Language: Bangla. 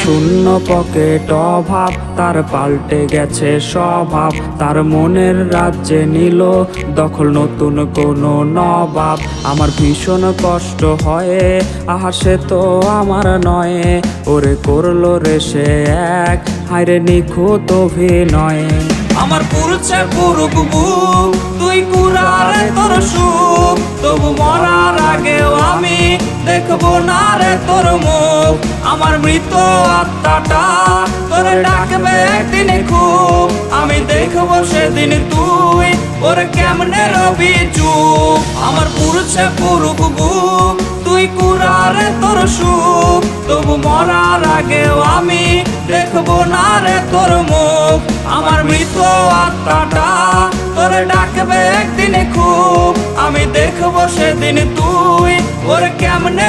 শূন্য পকেট অভাব, তার পাল্টে গেছে স্বভাব। তার মনের রাজ্যে নিল দখল নতুন কোনো নবাব। আমার ভীষণ কষ্ট হয়, আহা সে তো আমার নয়। ওরে করলো রে সে এক, হায়রে নিখুঁত অভিনয়। আমার পুরুষে পুরুক বুক, তুই কুড়ারে তোর সুখ। তবু মরার আগেও আমি দেখবো না রে তোর মুখ। আমার মৃত আত্মাটা তোরে ডাকবে একদিন খুব। আমি দেখবো সেদিন তুই ওরে কেমনে রবি চুপ। আমার পুরুষে পুরুক বুক, তুই কুড়ারে তোর সুখ। তবু মরার আগেও আমি দেখবো না রে তোর মুখ। আমার মৃত আত্মাটা তোরে ডাকবে একদিন খুব। আমি দেখবো সেদিন তুই ওরে কেমনে